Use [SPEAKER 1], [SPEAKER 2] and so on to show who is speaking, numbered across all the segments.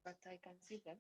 [SPEAKER 1] But I can see them.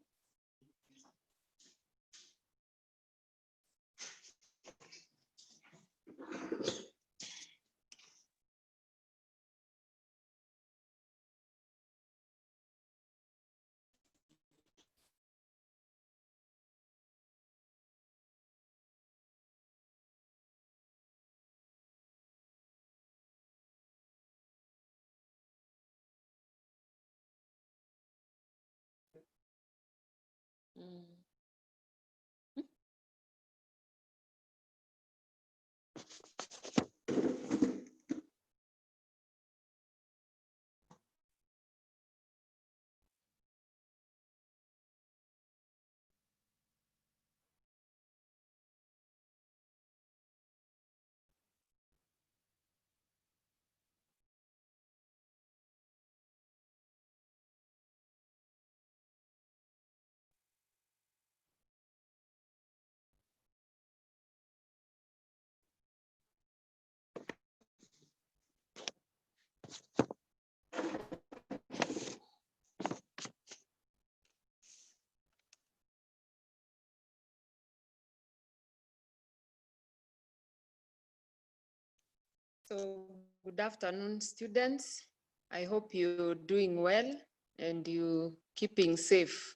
[SPEAKER 1] So good afternoon, students. I hope you're doing well and you keeping safe.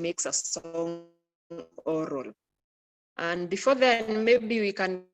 [SPEAKER 1] makes a song oral. And before then, maybe we can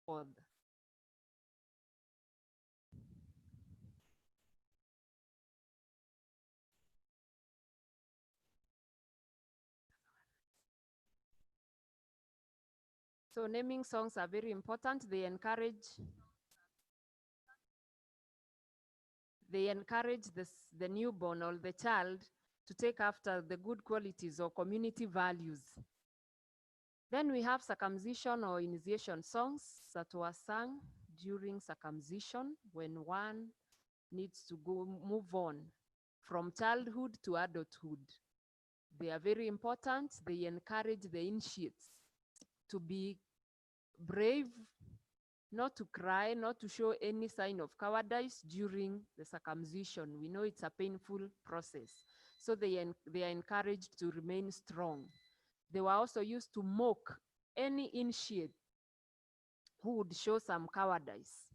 [SPEAKER 2] Pod. So naming songs are very important. They encourage the newborn or the child to take after the good qualities or community values. Then we have circumcision or initiation songs that were sung during circumcision when one needs to move on from childhood to adulthood. They are very important. They encourage the initiates to be brave not to cry, not to show any sign of cowardice during the circumcision. We know it's a painful process. So they are encouraged to remain strong. They were also used to mock any initiate who would show some cowardice.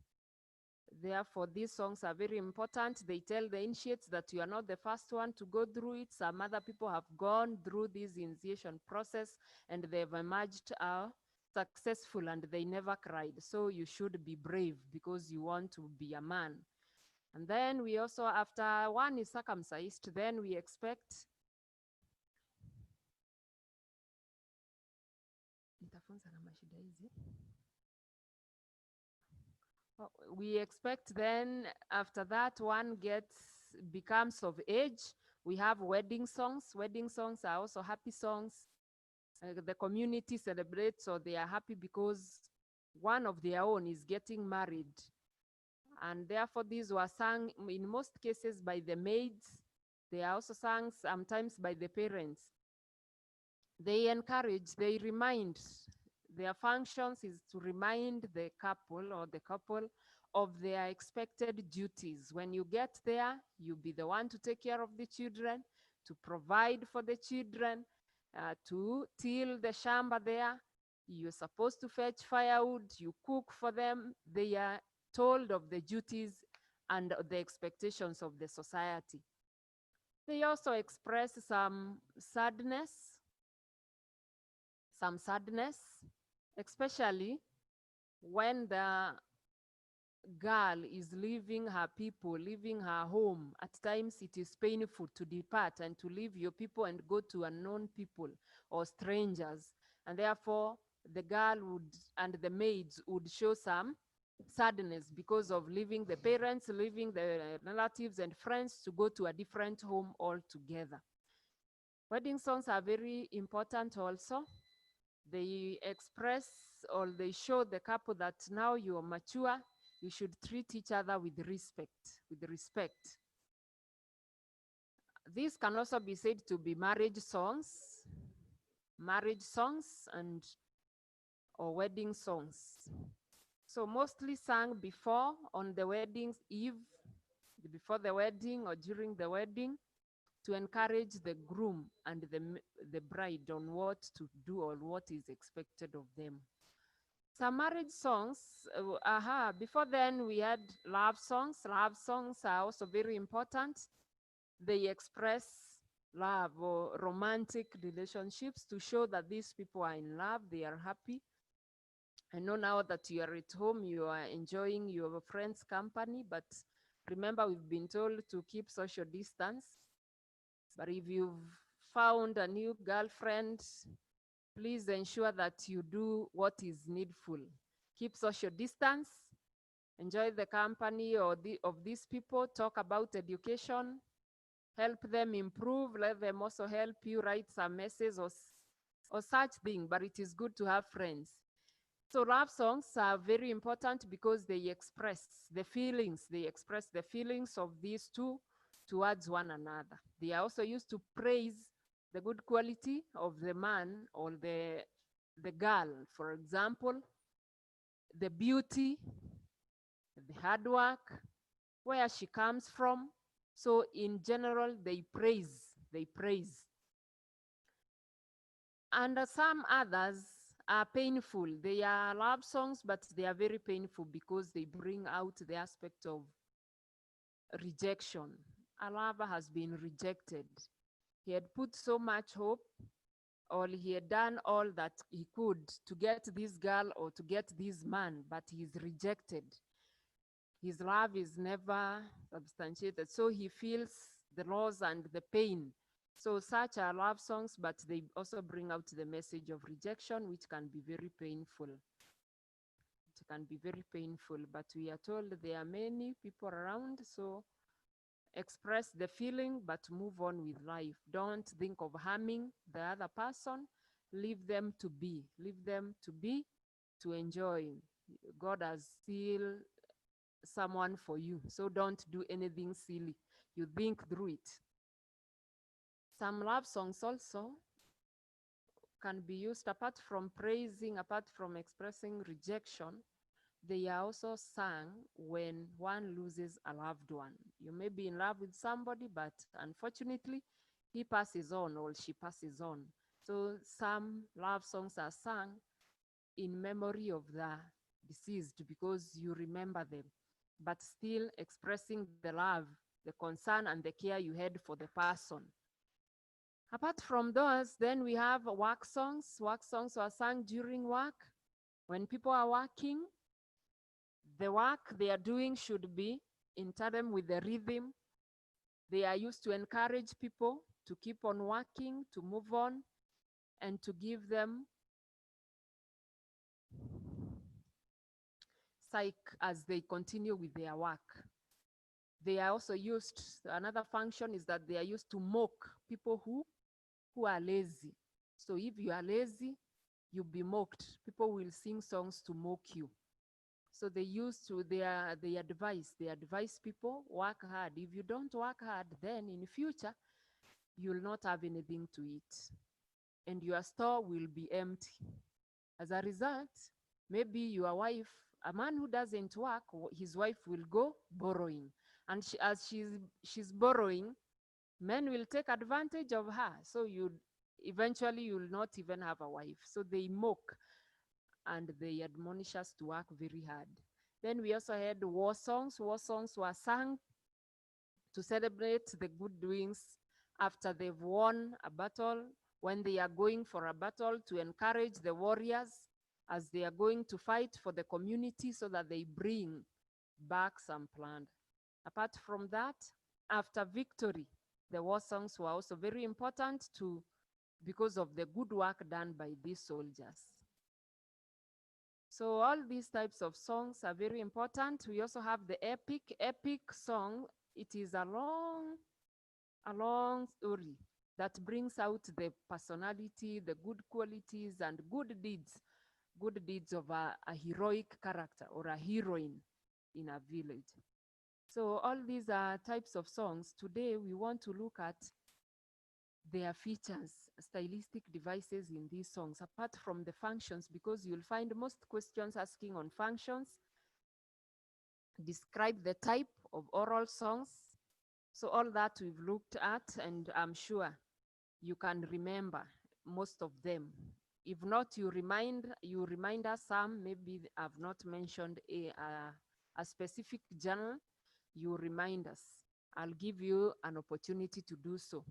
[SPEAKER 2] Therefore, these songs are very important. They tell the initiates that you are not the first one to go through it. Some other people have gone through this initiation process and they've emerged successful and they never cried. So you should be brave because you want to be a man. And then we also, after one is circumcised, then we expect then after that one becomes of age. We have wedding songs. Wedding songs are also happy songs. The community celebrates, so they are happy because one of their own is getting married. And therefore these were sung in most cases by the maids. They are also sung sometimes by the parents. They encourage, they remind, their functions is to remind the couple or the couple of their expected duties. When you get there, you be the one to take care of the children, to provide for the children, to till the shamba there. You're supposed to fetch firewood, you cook for them. They are told of the duties and the expectations of the society. They also express some sadness, especially when the girl is leaving her people, leaving her home. At times it is painful to depart and to leave your people and go to unknown people or strangers. And therefore the girl would and the maids would show some sadness because of leaving the parents, leaving the relatives and friends to go to a different home altogether. Wedding songs are very important also. They express or they show the couple that now you are mature, you should treat each other with respect. This can also be said to be marriage songs and or wedding songs. So mostly sung before on the wedding eve, before the wedding or during the wedding, to encourage the groom and the bride on what to do or what is expected of them. Some marriage songs, before then we had love songs. Love songs are also very important. They express love or romantic relationships to show that these people are in love, they are happy. I know now that you are at home, you are enjoying your friend's company, but remember we've been told to keep social distance. But if you've found a new girlfriend, please ensure that you do what is needful. Keep social distance, enjoy the company of these people, talk about education, help them improve, let them also help you write some essays or such thing, but it is good to have friends. So love songs are very important because they express the feelings of these two towards one another. They are also used to praise the good quality of the man or the girl. For example, the beauty, the hard work, where she comes from. So in general, they praise. And some others are painful. They are love songs, but they are very painful because they bring out the aspect of rejection. A lover has been rejected. He had put so much hope, or he had done all that he could to get this girl or to get this man, but he's rejected. His love is never substantiated, so he feels the loss and the pain. So such are love songs, but they also bring out the message of rejection, which can be very painful. It can be very painful, but we are told there are many people around, so express the feeling, but move on with life. Don't think of harming the other person. Leave them to be, to enjoy. God has still someone for you, so don't do anything silly. You think through it. Some love songs also can be used apart from praising, apart from expressing rejection. they are also sung when one loses a loved one. You may be in love with somebody, but unfortunately, he passes on or she passes on. So some love songs are sung in memory of the deceased because you remember them, but still expressing the love, the concern, and the care you had for the person. Apart from those, then we have work songs. Work songs are sung during work. When people are working, the work they are doing should be in tandem with the rhythm. They are used to encourage people to keep on working, to move on, and to give them psych as they continue with their work. They are also used, another function is that they are used to mock people who are lazy. So if you are lazy, you'll be mocked. People will sing songs to mock you. So they advise people, work hard. If you don't work hard, then in the future, you'll not have anything to eat. And your store will be empty. As a result, maybe your wife, a man who doesn't work, his wife will go borrowing. And as she's borrowing, men will take advantage of her. So eventually you'll not even have a wife. So they mock and they admonish us to work very hard. Then we also had war songs. War songs were sung to celebrate the good doings after they've won a battle, when they are going for a battle, to encourage the warriors as they are going to fight for the community so that they bring back some plunder. Apart from that, after victory, the war songs were also very important because of the good work done by these soldiers. So all these types of songs are very important. We also have the epic song. It is a long story that brings out the personality, the good qualities, and good deeds of a heroic character or a heroine in a village. So all these are types of songs. Today we want to look at their features, stylistic devices in these songs, apart from the functions, because you'll find most questions asking on functions. Describe the type of oral songs. So all that we've looked at, and I'm sure you can remember most of them. If not, you remind us some. Maybe I've not mentioned a specific genre. You remind us. I'll give you an opportunity to do so.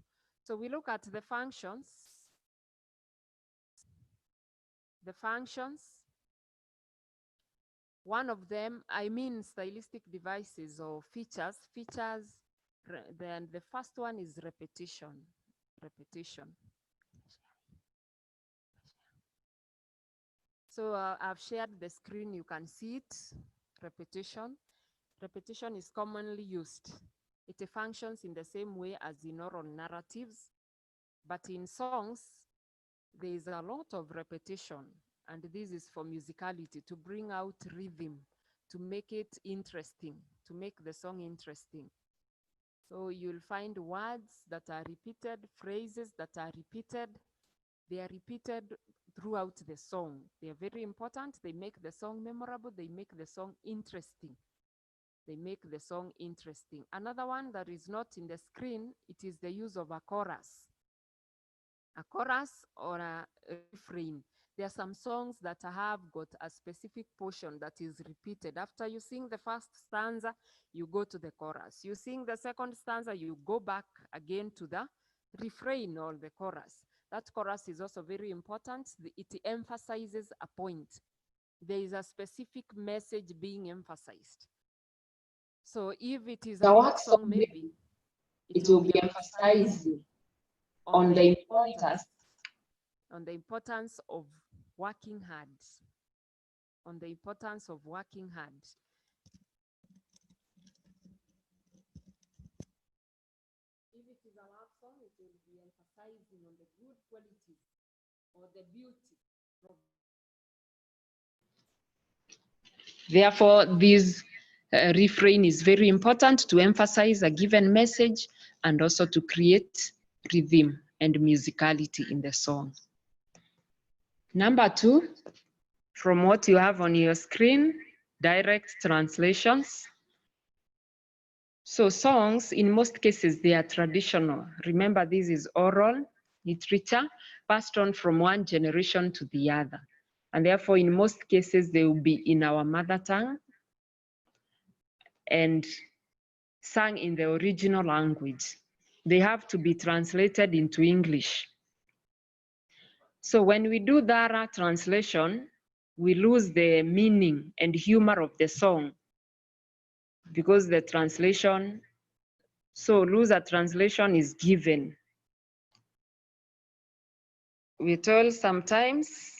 [SPEAKER 2] So we look at the functions. The functions. One of them, I mean stylistic devices or features. Then the first one is repetition. So I've shared the screen, you can see it. Repetition is commonly used. It functions in the same way as in oral narratives, but in songs, there is a lot of repetition, and this is for musicality, to bring out rhythm, to make it interesting, to make the song interesting. So you'll find words that are repeated, phrases that are repeated. They are repeated throughout the song. They are very important. They make the song memorable. They make the song interesting. Another one that is not in the screen, it is the use of a chorus. A chorus or a refrain. There are some songs that have got a specific portion that is repeated. After you sing the first stanza, you go to the chorus. You sing the second stanza, you go back again to the refrain or the chorus. That chorus is also very important. It emphasizes a point. There is a specific message being emphasized. So if it is a work song, maybe it will be emphasized on the importance of working hard. If it is a love song, it will be emphasizing on the good qualities or the beauty. Therefore, this refrain is very important to emphasize a given message and also to create rhythm and musicality in the song. Number 2, from what you have on your screen,
[SPEAKER 1] direct translations. So songs, in most cases, they are traditional. Remember, this is oral literature passed on from one generation to the other. And therefore, in most cases, they will be in our mother tongue and sung in the original language. They have to be translated into English. So when we do thorough translation, we lose the meaning and humor of the song because the translation, so loser translation is given. We're told sometimes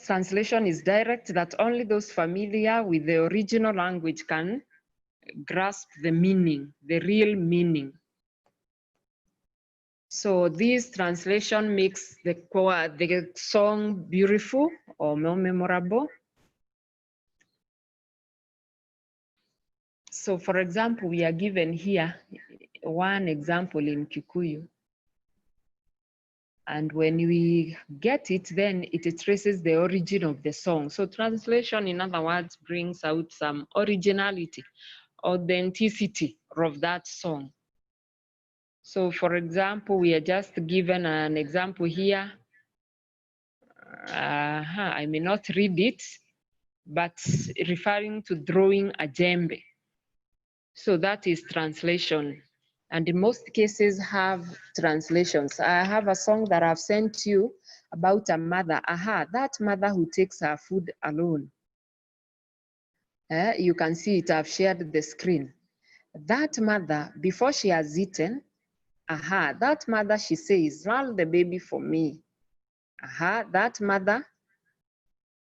[SPEAKER 1] translation is direct, that only those familiar with the original language can grasp the meaning, the real meaning. So this translation makes the song beautiful or more memorable. So for example, we are given here one example in Kikuyu. And when we get it, then it traces the origin of the song. So translation, in other words, brings out some originality, authenticity of that song. So for example, we are just given an example here. I may not read it, but referring to drawing a djembe. So that is translation. And in most cases have translations. I have a song that I've sent you about a mother. That mother who takes her food alone. You can see it, I've shared the screen. That mother, before she has eaten, that mother, she says, roll the baby for me. That mother,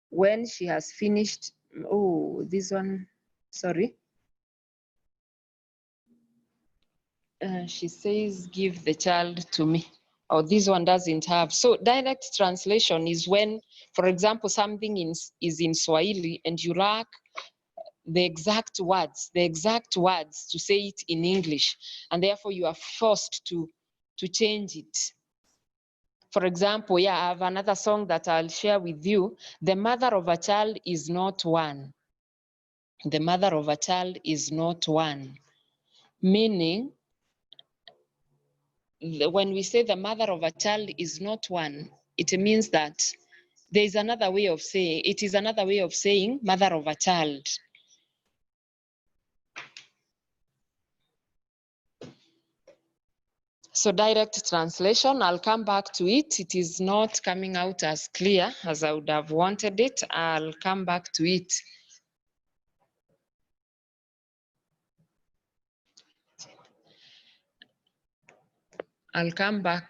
[SPEAKER 1] when she has finished, this one, sorry. She says, give the child to me. Oh, this one doesn't have. So direct translation is when, for example, something is in Swahili and you lack the exact words to say it in English, and therefore you are forced to change it. For example, I have another song that I'll share with you. The mother of a child is not one. The mother of a child is not one. Meaning, when we say the mother of a child is not one, it means that there is another way of saying, it is another way of saying mother of a child. So direct translation, I'll come back to it. It is not coming out as clear as I would have wanted it. I'll come back to it. I'll come back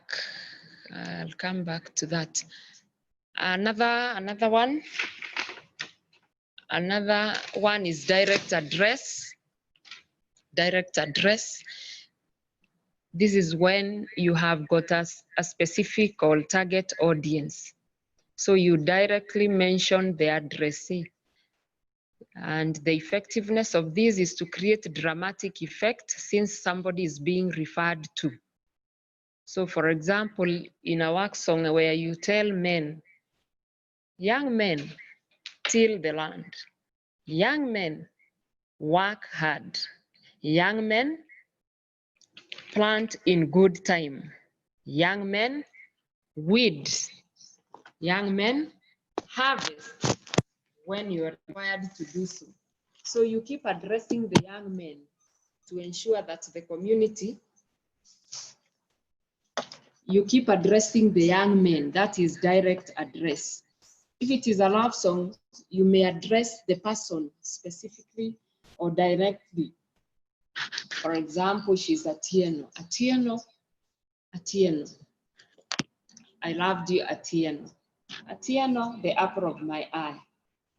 [SPEAKER 1] to that. Another one is direct address. Direct address. This is when you have got a specific or target audience. So you directly mention the addressee. And the effectiveness of this is to create dramatic effect since somebody is being referred to. So for example, in a work song where you tell men, young men, till the land. Young men, work hard. Young men, plant in good time. Young men, weed. Young men, harvest when you are required to do so. So you keep addressing the young men to ensure that the community, you keep addressing the young men, that is direct address. If it is a love song, you may address the person specifically or directly. For example, she's Atieno. Atieno, Atieno. I loved you, Atieno. Atieno, the apple of my eye.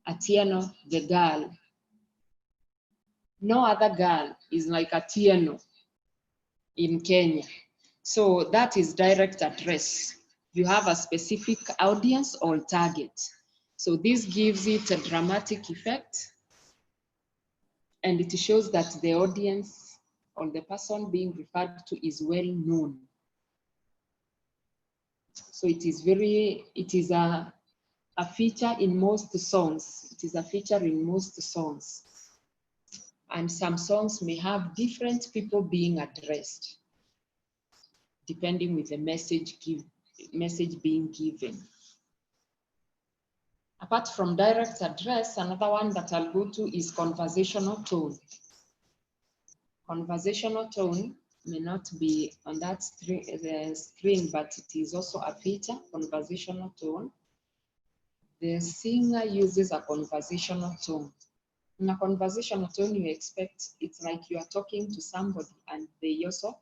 [SPEAKER 1] Atieno, the girl. No other girl is like Atieno in Kenya. So that is direct address. You have a specific audience or target. So this gives it a dramatic effect, and it shows that the audience or the person being referred to is well known. So it is a feature in most songs. It is a feature in most songs. And some songs may have different people being addressed, depending with the message being given. Apart from direct address, another one that I'll go to is conversational tone. Conversational tone may not be on that screen, but it is also a feature, conversational tone. The singer uses a conversational tone. In a conversational tone, you expect it's like you are talking to somebody and they also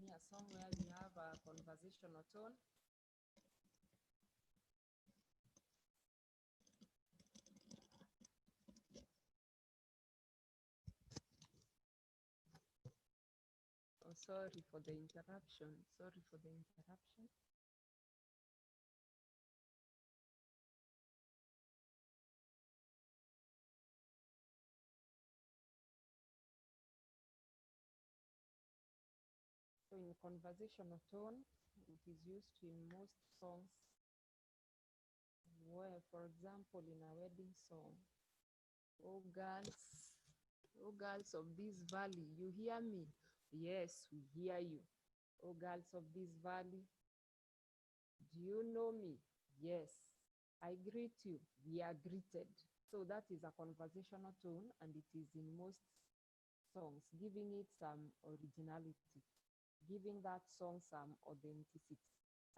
[SPEAKER 2] a song where we have a conversational tone. Oh, sorry for the interruption. Sorry for the interruption. So in conversational tone, it is used in most songs where, for example, in a wedding song, oh girls of this valley, you hear me? Yes, we hear you. Oh girls of this valley, do you know me? Yes, I greet you. We are greeted. So that is a conversational tone, and it is in most songs, giving it some originality, giving that song some authenticity.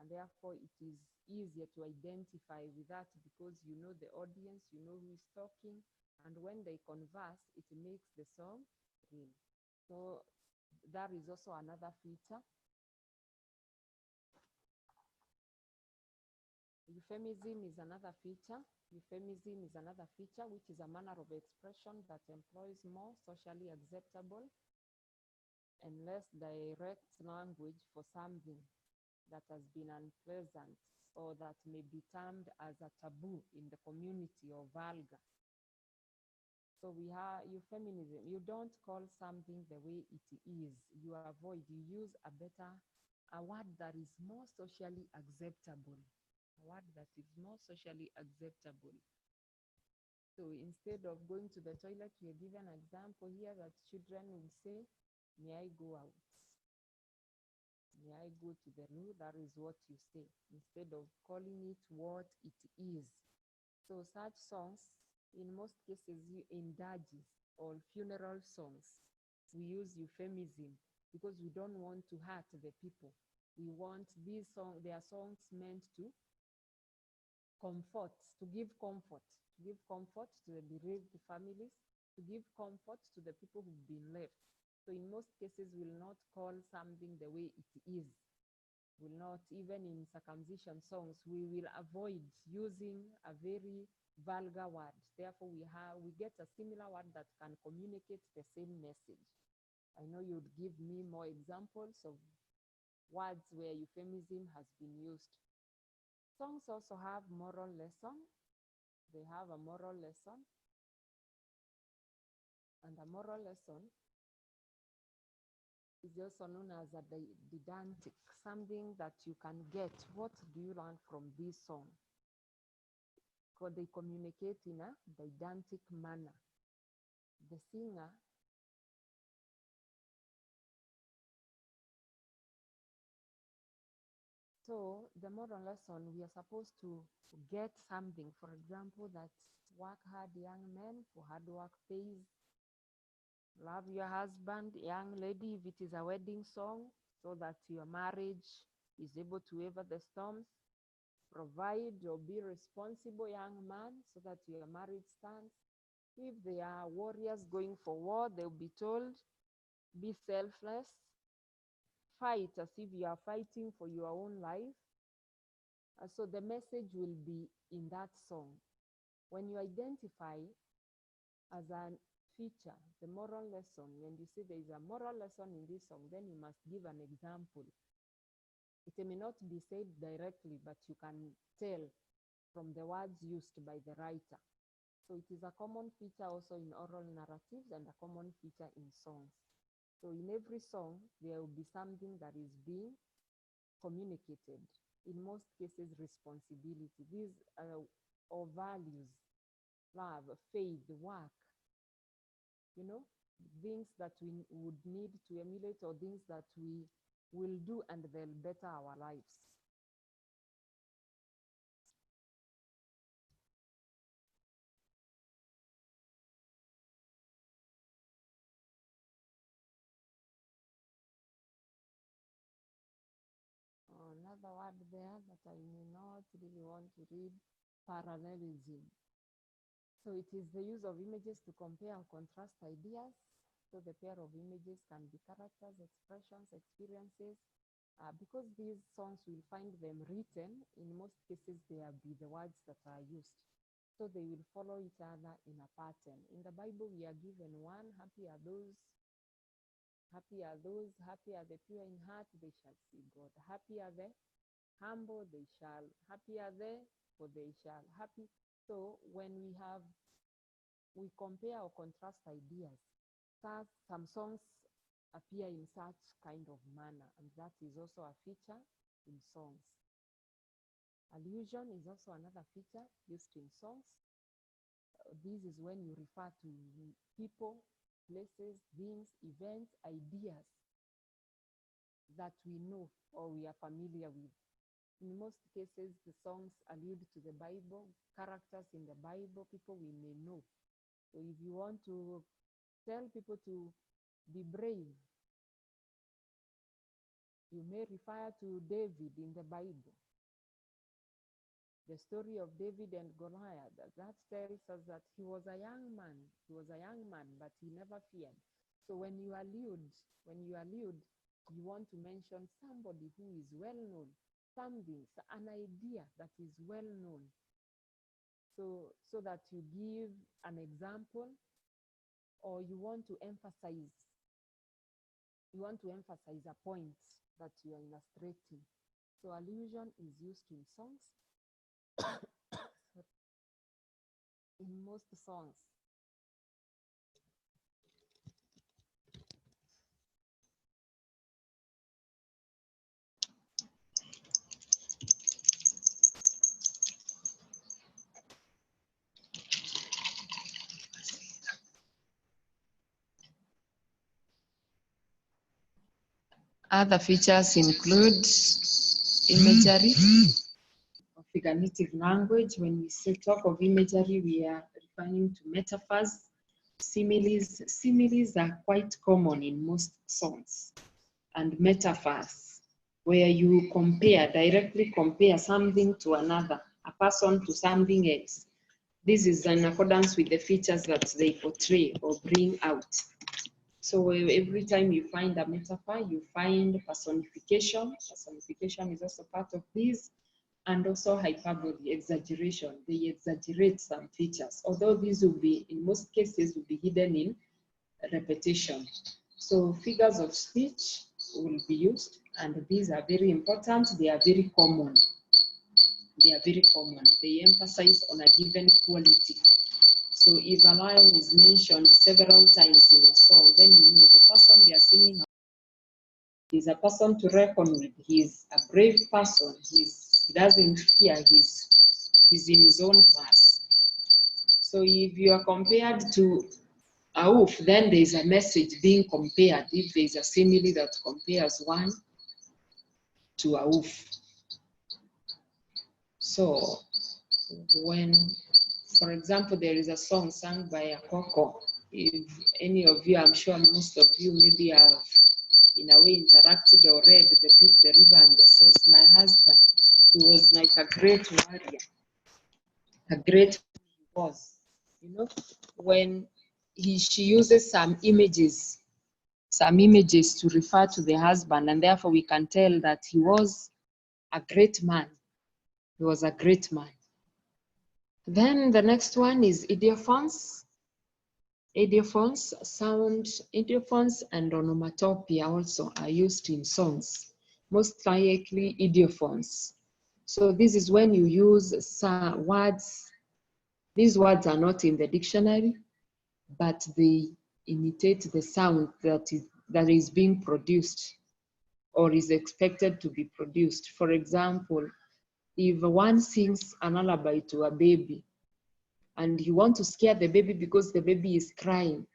[SPEAKER 2] And therefore, it is easier to identify with that because you know the audience, you know who is talking, and when they converse, it makes the song real. So that is also another feature. Euphemism is another feature. Euphemism is another feature, which is a manner of expression that employs more socially acceptable and less direct language for something that has been unpleasant or that may be termed as a taboo in the community or vulgar. So we have euphemism. You don't call something the way it is. You avoid, you use a word that is more socially acceptable. A word that is more socially acceptable. So instead of going to the toilet, we are given an example here that children will say, may I go out? May I go to the loo? That is what you say, instead of calling it what it is. So such songs, in most cases, in dirges or funeral songs, we use euphemism because we don't want to hurt the people. We want these songs, they are songs meant to comfort, to give comfort to the bereaved families, to give comfort to the people who've been left. So in most cases, we'll not call something the way it is. Will not, even in circumcision songs, we will avoid using a very vulgar word. Therefore, we get a similar word that can communicate the same message. I know you'd give me more examples of words where euphemism has been used. Songs also have moral lesson. They have a moral lesson. And a moral lesson is also known as a didactic, something that you can get. What do you learn from this song? Because they communicate in a didactic manner. The singer So the moral lesson, we are supposed to get something. For example, that work hard, young men, for hard work pays. Love your husband, young lady, if it is a wedding song, so that your marriage is able to weather the storms. Provide or be responsible, young man, so that your marriage stands. If they are warriors going for war, they'll be told, be selfless. Fight as if you are fighting for your own life. So the message will be in that song. When you identify as a feature, the moral lesson, when you say there is a moral lesson in this song, then you must give an example. It may not be said directly, but you can tell from the words used by the writer. So it is a common feature also in oral narratives and a common feature in songs. So in every song, there will be something that is being communicated. In most cases, responsibility. These are or values, love, faith, work, you know, things that we would need to emulate or things that we will do and they'll better our lives. Another word there that I may not really want to read, parallelism. So it is the use of images to compare or contrast ideas. So the pair of images can be characters, expressions, experiences. Because these songs will find them written, in most cases they will be the words that are used. So they will follow each other in a pattern. In the Bible, we are given one, happy are those, happy are the pure in heart, they shall see God. Happy are the humble, they shall. Happy are they, for they shall. Happy. So when we compare or contrast ideas, some songs appear in such kind of manner, and that is also a feature in songs. Allusion is also another feature used in songs. This is when you refer to people, places, things, events, ideas that we know or we are familiar with. In most cases, the songs allude to the Bible, characters in the Bible, people we may know. So if you want to tell people to be brave, you may refer to David in the Bible. The story of David and Goliath, that tells us that he was a young man. He was a young man, but he never feared. So when you allude, you want to mention somebody who is well known, something, an idea that is well known. So that you give an example, or you want to emphasize a point that you are illustrating. So allusion is used in songs. In most songs.
[SPEAKER 1] Other features include imagery or figurative language. When we talk of imagery, we are referring to metaphors, similes. Similes are quite common in most songs, and metaphors, where you directly compare something to another, a person to something else. This is in accordance with the features that they portray or bring out. So every time you find a metaphor, you find personification. Personification is also part of this, and also hyperbole, exaggeration. They exaggerate some features, although these will be, in most cases, will be hidden in repetition. So figures of speech will be used, and these are very important. They are very common. They emphasize on a given quality. So if a lion is mentioned several times in a song, then you know the person they are singing is a person to reckon with. He's a brave person. He doesn't fear. He's in his own class. So if you are compared to a wolf, then there is a message being compared. If there is a simile that compares one to a wolf. So when, for example, there is a song sung by a coco, if any of you, I'm sure most of you maybe have in a way interacted or read the book, The River and the Source. My husband, he was like a great warrior, a great he was, you know, when she uses some images to refer to the husband, and therefore we can tell that he was a great man. He was a great man. Then the next one is idiophones. Idiophones and onomatopoeia also are used in songs, most likely idiophones. So this is when you use some words. These words are not in the dictionary, but they imitate the sound that is being produced or is expected to be produced. For example, if one sings an lullaby to a baby and you want to scare the baby because the baby is crying,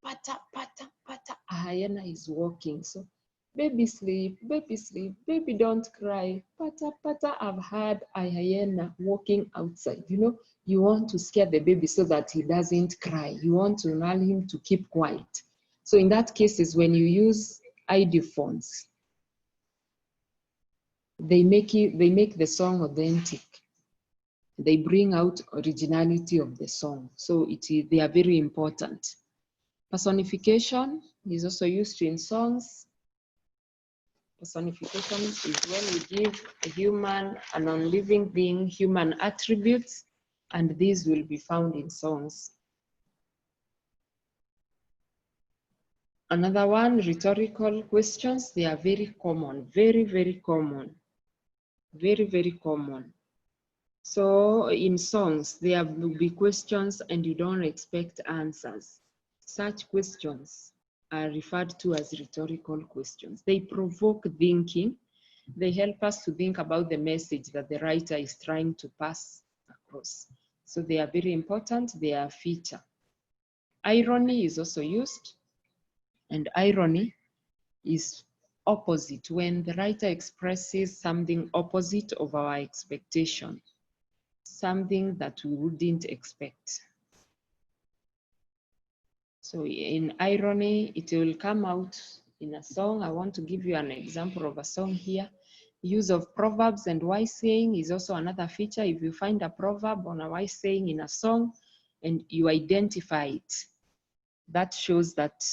[SPEAKER 1] pata, pata, pata, a hyena is walking. So, baby sleep, baby don't cry, pata, pata, I've had a hyena walking outside. You know, you want to scare the baby so that he doesn't cry. You want to allow him to keep quiet. So in that case is when you use idophones, they make the song authentic. They bring out originality of the song. So they are very important. Personification is also used in songs. Personification is when we give a human, a non-living being, human attributes, and these will be found in songs. Another one, rhetorical questions. They are very common, very, very common, very, very common. So in songs, there will be questions and you don't expect answers. Such questions are referred to as rhetorical questions. They provoke thinking. They help us to think about the message that the writer is trying to pass across. So they are very important. They are a feature. Irony is also used. And irony is opposite, when the writer expresses something opposite of our expectation, something that we wouldn't expect. So in irony, it will come out in a song. I want to give you an example of a song here. Use of proverbs and wise saying is also another feature. If you find a proverb or a wise saying in a song and you identify it, that shows that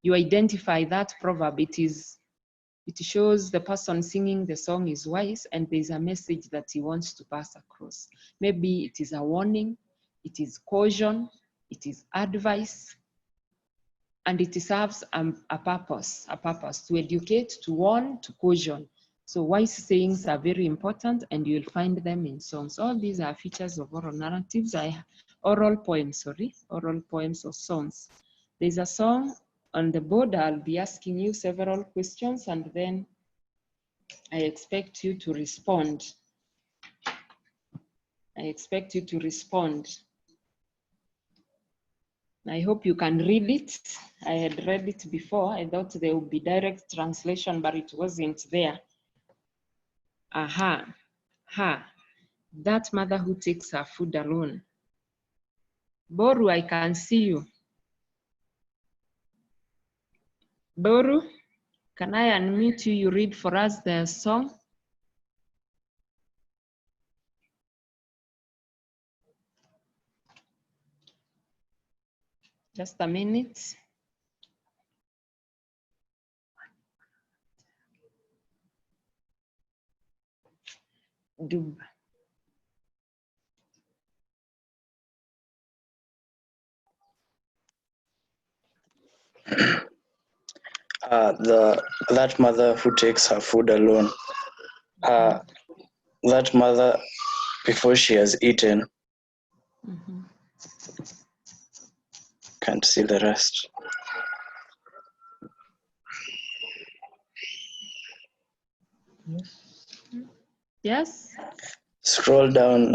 [SPEAKER 1] you identify that proverb. It shows the person singing the song is wise and there's a message that he wants to pass across. Maybe it is a warning, it is caution, it is advice, and it serves a purpose to educate, to warn, to caution. So wise sayings are very important and you'll find them in songs. All these are features of oral narratives, oral poems or songs. There's a song on the board. I'll be asking you several questions and then I expect you to respond. I hope you can read it. I had read it before. I thought there would be direct translation, but it wasn't there. Aha, ha, that mother who takes her food alone. Boru, I can see you. Boru, can I unmute you? You read for us the song. Just a minute. Dub.
[SPEAKER 3] That mother who takes her food alone. That mother, before she has eaten, can't see the rest.
[SPEAKER 1] Yes?
[SPEAKER 3] Scroll down.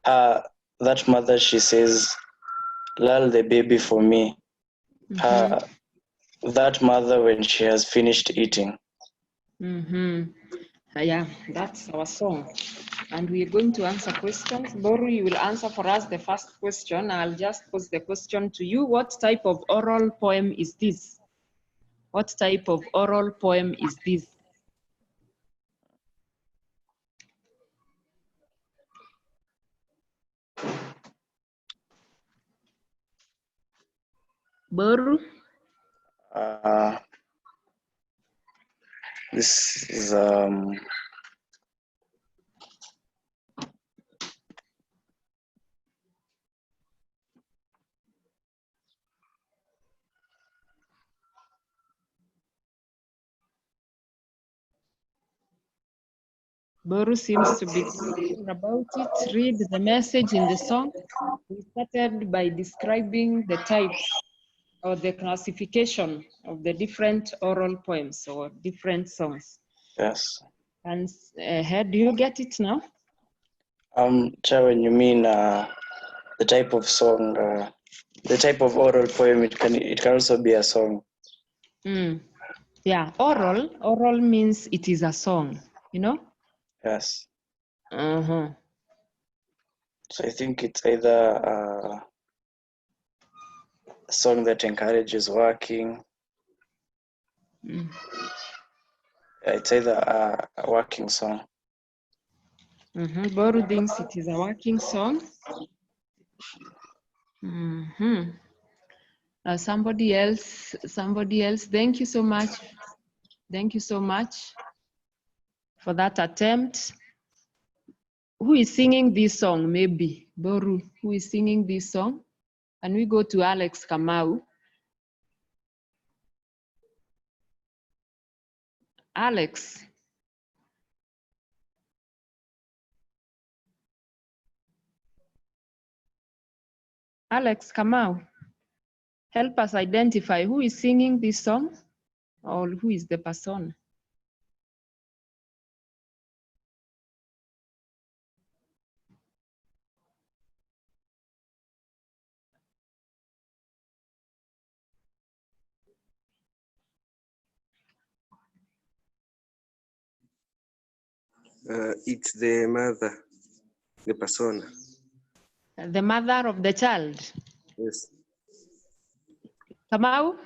[SPEAKER 3] That mother, she says, lull the baby for me. That mother, when she has finished eating.
[SPEAKER 1] Yeah, that's our song. And we're going to answer questions. Boru, you will answer for us the first question. I'll just pose the question to you. What type of oral poem is this? What type of oral poem is this? Boru?
[SPEAKER 3] This is
[SPEAKER 1] Boru seems to be thinking about it. Read the message in the song. We started by describing the types or the classification of the different oral poems or different songs.
[SPEAKER 3] Yes.
[SPEAKER 1] And do you get it now?
[SPEAKER 3] When you mean the type of song, the type of oral poem, it can also be a song.
[SPEAKER 1] Yeah, oral means it is a song, you know?
[SPEAKER 3] Yes.
[SPEAKER 1] Uh-huh.
[SPEAKER 3] So I think it's either a song that encourages working. It's either a working song.
[SPEAKER 1] Boru thinks it is a working song. Somebody else, thank you so much. Thank you so much for that attempt. Who is singing this song? Maybe Boru, who is singing this song? Can we go to Alex Kamau? Alex. Alex Kamau, help us identify who is singing this song or who is the person.
[SPEAKER 4] It's the mother, the persona.
[SPEAKER 1] The mother of the child.
[SPEAKER 4] Yes.
[SPEAKER 1] Kamau?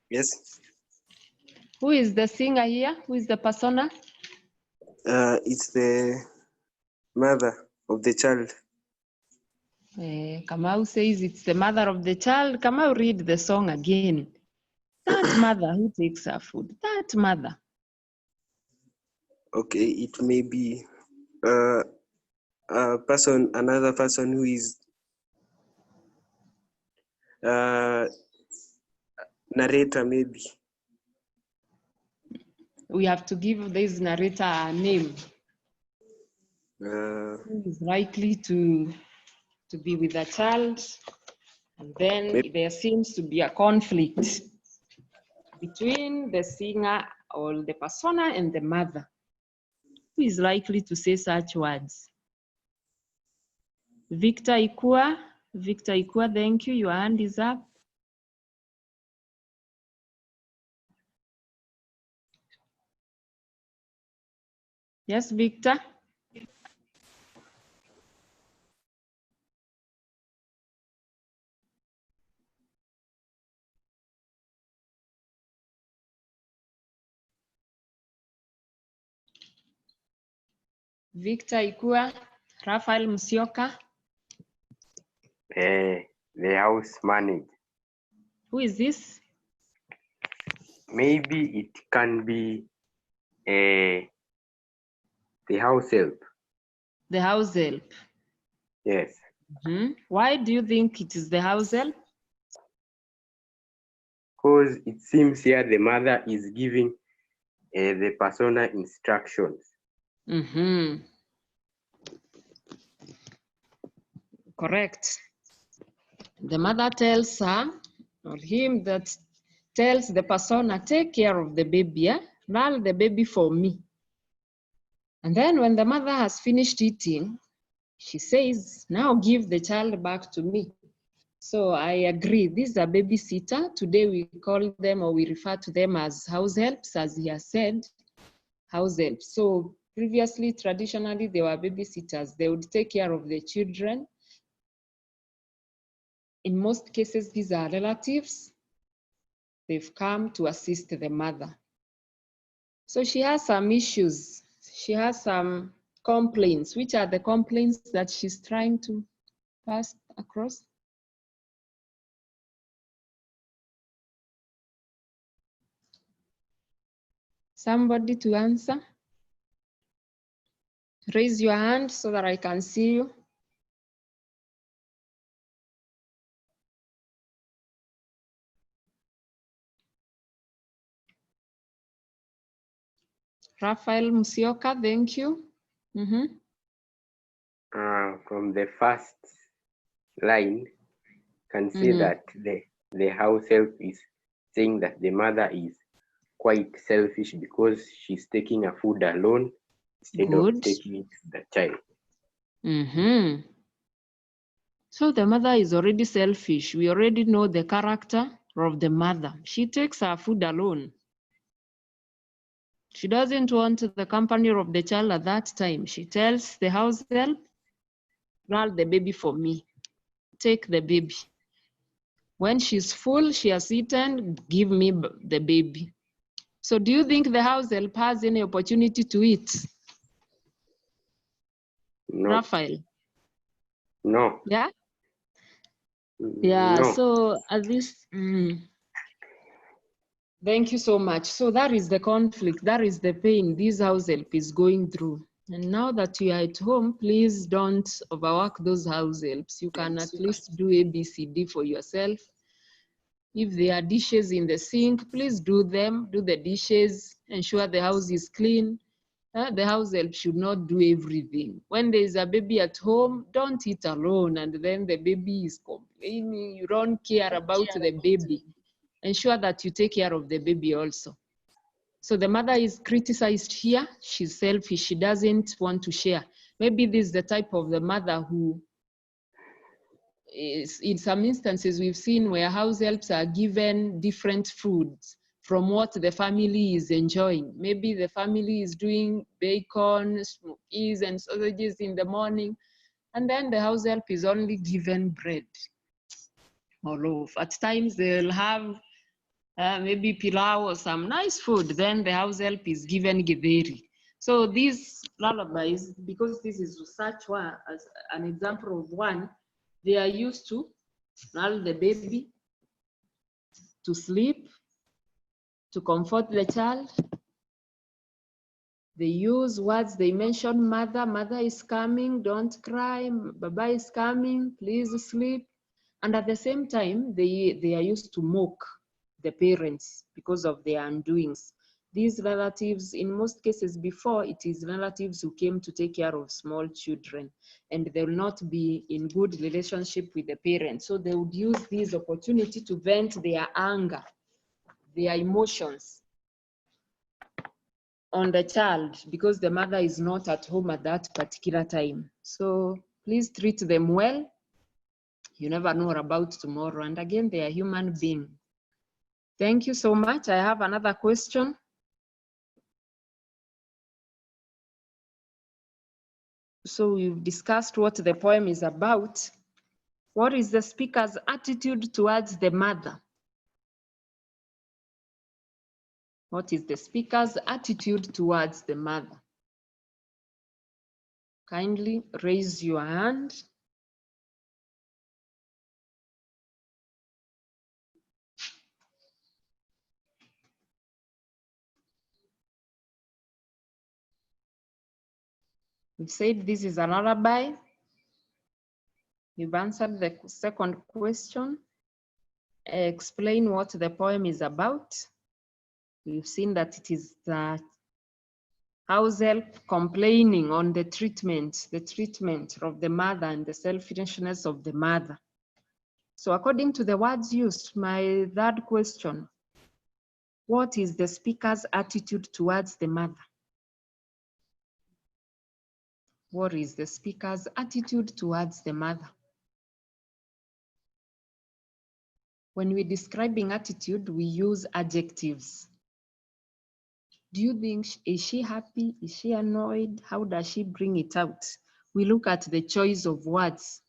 [SPEAKER 4] Yes.
[SPEAKER 1] Who is the singer here? Who is the persona?
[SPEAKER 4] It's the mother of the child.
[SPEAKER 1] Kamau says it's the mother of the child. Kamau, read the song again. That mother who takes her food. That mother.
[SPEAKER 4] Okay, it may be another person who is narrator, maybe.
[SPEAKER 1] We have to give this narrator a name.
[SPEAKER 4] Who
[SPEAKER 1] is likely to be with a child, and then
[SPEAKER 4] maybe.
[SPEAKER 1] There seems to be a conflict between the singer or the persona and the mother. Who is likely to say such words? Victor Ikua, thank you. Your hand is up. Yes, Victor. Victor Ikua, Raphael Musioka.
[SPEAKER 5] The house manager.
[SPEAKER 1] Who is this?
[SPEAKER 5] Maybe it can be the house help.
[SPEAKER 1] The house help.
[SPEAKER 5] Yes.
[SPEAKER 1] Why do you think it is the house help?
[SPEAKER 5] Because it seems here the mother is giving the persona instructions.
[SPEAKER 1] Correct. The mother tells her or him that tells the persona, take care of the baby, yeah? Null the baby for me. And then when the mother has finished eating, she says, now give the child back to me. So I agree, this is a babysitter. Today we call them or we refer to them as house helps, as he has said, house helps. So previously, traditionally, they were babysitters. They would take care of the children. In most cases, these are relatives. They've come to assist the mother. So she has some issues. She has some complaints. Which are the complaints that she's trying to pass across? Somebody to answer? Raise your hand so that I can see you. Raphael Musioka, thank you. Mhm.
[SPEAKER 5] From the first line, can see
[SPEAKER 1] Mhm.
[SPEAKER 5] that the house help is saying that the mother is quite selfish because she's taking her food alone instead of
[SPEAKER 1] Good.
[SPEAKER 5] taking it to the child.
[SPEAKER 1] Mhm. So the mother is already selfish. We already know the character of the mother. She takes her food alone. She doesn't want the company of the child at that time. She tells the house help, roll the baby for me. Take the baby. When she's full, she has eaten, give me the baby. So do you think the house help has any opportunity to eat?
[SPEAKER 5] No,
[SPEAKER 1] Raphael?
[SPEAKER 5] no,
[SPEAKER 1] Yeah? Yeah,
[SPEAKER 5] no.
[SPEAKER 1] so at this, thank you so much. So that is the conflict, that is the pain this house help is going through. And now that you are at home, please don't overwork those house helps. You can at least do ABCD for yourself. If there are dishes in the sink, please do them, do the dishes, ensure the house is clean. The house help should not do everything. When there is a baby at home, don't eat alone and then the baby is complaining, you don't care about the baby. Ensure that you take care of the baby also. So the mother is criticized here. She's selfish. She doesn't want to share. Maybe this is the type of the mother who is, in some instances we've seen where house helps are given different foods from what the family is enjoying. Maybe the family is doing bacon, smokies, and sausages in the morning, and then the house help is only given bread or loaf. At times they'll have maybe pilau or some nice food, then the house help is given githeri. So these lullabies, because this is such one, as an example of one, they are used to lull the baby to sleep, to comfort the child. They use words, they mention mother, mother is coming, don't cry, baba is coming, please sleep. And at the same time, they are used to mock the parents because of their undoings. These relatives, in most cases before, it is relatives who came to take care of small children, and they will not be in good relationship with the parents. So they would use this opportunity to vent their anger, their emotions on the child because the mother is not at home at that particular time. So please treat them well. You never know about tomorrow. And again, they are human beings. Thank you so much. I have another question. So we've discussed what the poem is about. What is the speaker's attitude towards the mother? What is the speaker's attitude towards the mother? Kindly raise your hand. We've said this is a lullaby. You've answered the second question. Explain what the poem is about. We've seen that it is the house help complaining on the treatment of the mother and the selfishness of the mother. So according to the words used, my third question, what is the speaker's attitude towards the mother? What is the speaker's attitude towards the mother? When we're describing attitude, we use adjectives. Do you think, is she happy? Is she annoyed? How does she bring it out? We look at the choice of words.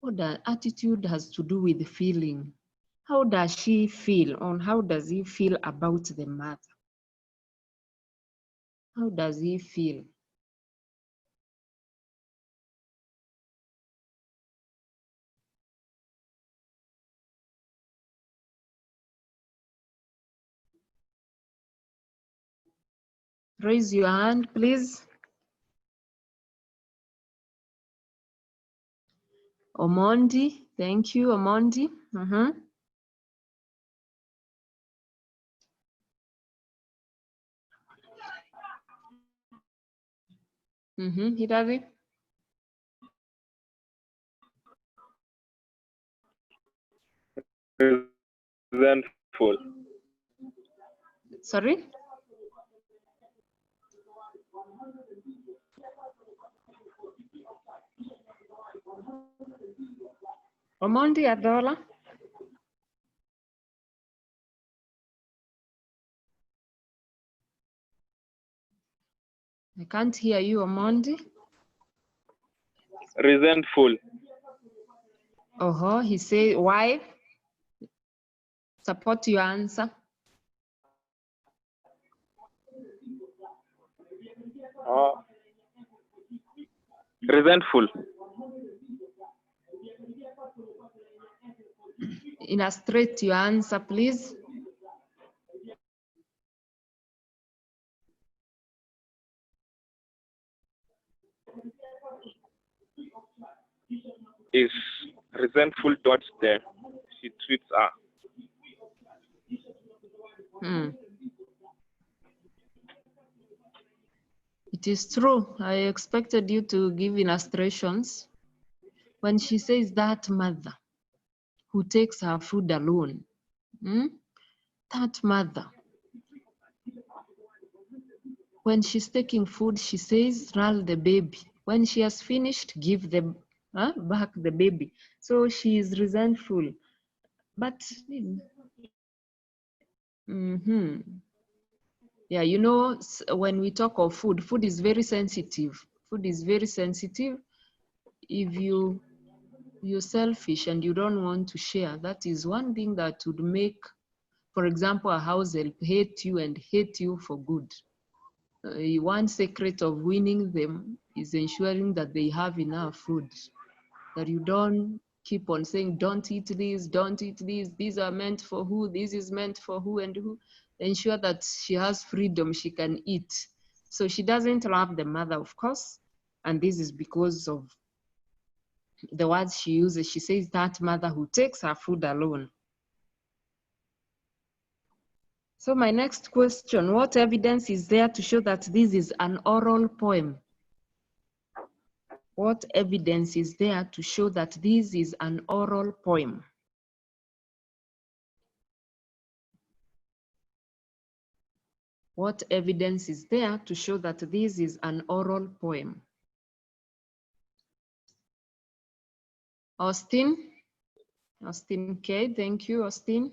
[SPEAKER 1] What the attitude has to do with feeling. How does she feel, or how does he feel about the mother? How does he feel? Raise your hand, please. Omondi, thank you, Omondi. Hilary?
[SPEAKER 6] Resentful.
[SPEAKER 1] Sorry? Omondi Adola? I can't hear you, Omondi.
[SPEAKER 6] Resentful.
[SPEAKER 1] He said, why? Support your answer.
[SPEAKER 6] Resentful.
[SPEAKER 1] Illustrate your answer, please.
[SPEAKER 6] Is resentful towards the she treats her.
[SPEAKER 1] It is true. I expected you to give illustrations. When she says that mother who takes her food alone, that mother, when she's taking food, she says, "Roll the baby." When she has finished, give the back the baby. So she is resentful. But yeah, you know, when we talk of food, food is very sensitive. Food is very sensitive. If you're selfish and you don't want to share, that is one thing that would make, for example, a house help hate you and hate you for good. One secret of winning them is ensuring that they have enough food, that you don't keep on saying, don't eat these, don't eat these are meant for who, this is meant for who and who. Ensure that she has freedom, she can eat. So she doesn't love the mother, of course, and this is because of the words she uses. She says that mother who takes her food alone. So my next question, what evidence is there to show that this is an oral poem? What evidence is there to show that this is an oral poem? What evidence is there to show that this is an oral poem? Austin? Austin K, thank you, Austin.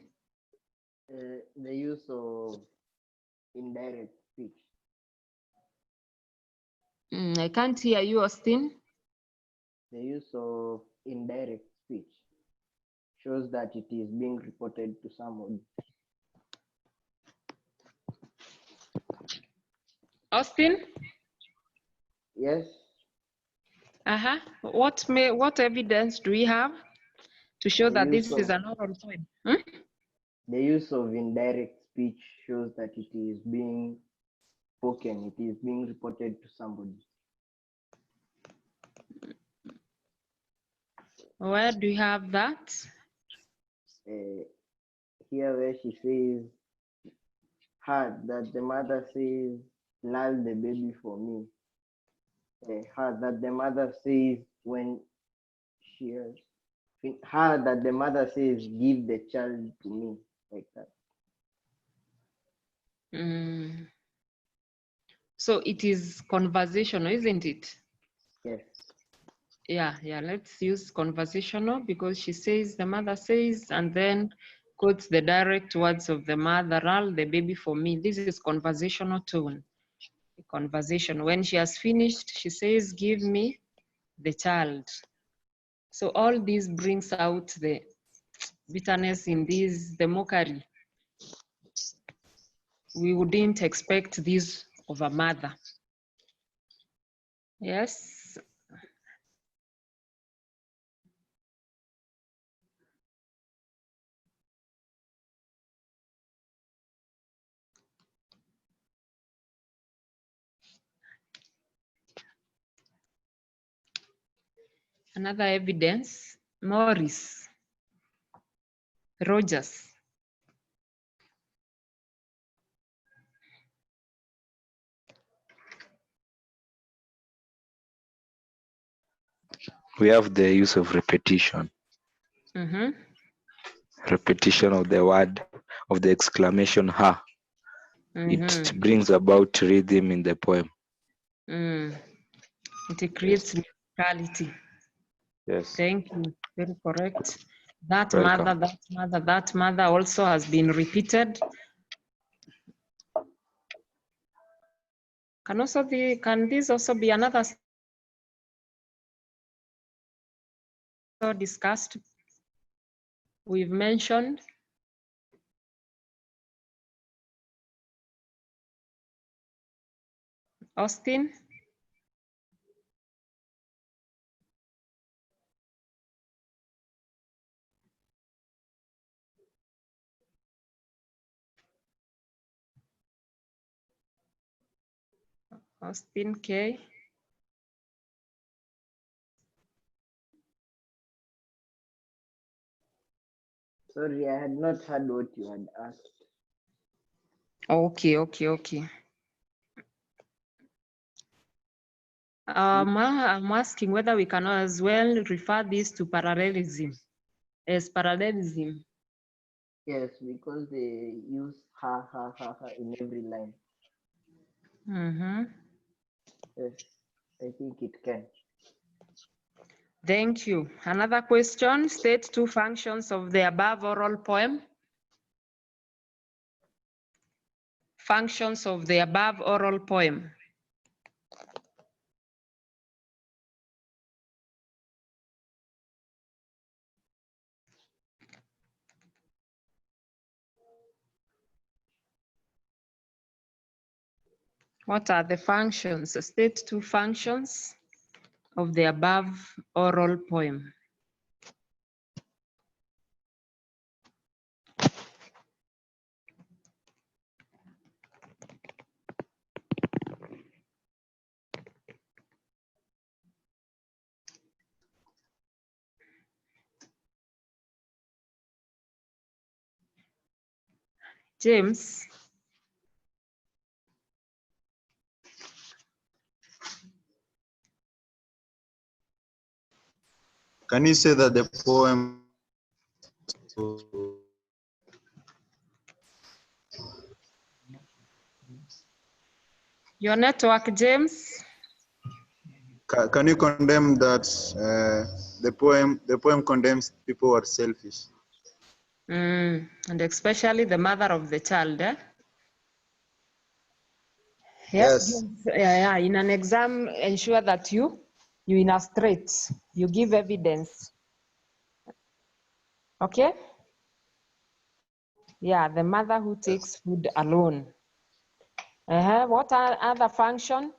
[SPEAKER 7] The use of indirect speech.
[SPEAKER 1] I can't hear you, Austin.
[SPEAKER 7] The use of indirect speech shows that it is being reported to someone.
[SPEAKER 1] Austin?
[SPEAKER 7] Yes.
[SPEAKER 1] What evidence do we have to show
[SPEAKER 7] The
[SPEAKER 1] that
[SPEAKER 7] use
[SPEAKER 1] this is
[SPEAKER 7] of-
[SPEAKER 1] an oral poem?
[SPEAKER 7] The use of indirect speech shows that it is being spoken, it is being reported to somebody.
[SPEAKER 1] Where do you have that?
[SPEAKER 7] Here where she says, heard that the mother says, lull the baby for me. Heard that the mother says when she has, heard that the mother says, give the child to me, like that.
[SPEAKER 1] So it is conversational, isn't it?
[SPEAKER 7] Yes.
[SPEAKER 1] Yeah, let's use conversational because she says, the mother says, and then quotes the direct words of the mother, "Roll the baby for me." This is conversational tone. Conversation. When she has finished, she says, "Give me the child." So all this brings out the bitterness in this, the mockery. We wouldn't expect this of a mother. Yes. Another evidence, Morris, Rogers.
[SPEAKER 8] we have the use of repetition.
[SPEAKER 1] Mm-hmm.
[SPEAKER 8] Repetition of the word, of the exclamation ha.
[SPEAKER 1] Mm-hmm.
[SPEAKER 8] It brings about rhythm in the poem.
[SPEAKER 1] It creates musicality.
[SPEAKER 8] Yes.
[SPEAKER 1] Thank you. Very correct. That
[SPEAKER 8] Welcome.
[SPEAKER 1] mother, that mother, that mother also has been repeated. Can this also be another discussed? We've mentioned. Austin? Austin K.
[SPEAKER 7] Sorry, I had not heard what you had asked.
[SPEAKER 1] Okay. I'm asking whether we can as well refer this to parallelism as parallelism.
[SPEAKER 7] Yes, because they use ha in every line.
[SPEAKER 1] Mm-hmm.
[SPEAKER 7] Yes, I think it can.
[SPEAKER 1] Thank you. Another question, state two functions of the above oral poem. Functions of the above oral poem. What are the functions? State two functions of the above oral poem. James.
[SPEAKER 9] Can you say that the poem?
[SPEAKER 1] Your network, James.
[SPEAKER 9] Can you condemn that the poem condemns people who are selfish?
[SPEAKER 1] And especially the mother of the child. Eh? Yes.
[SPEAKER 9] Yes.
[SPEAKER 1] Yeah. In an exam, ensure that you illustrate, you give evidence. Okay? Yeah, the mother who takes food alone. What are other function?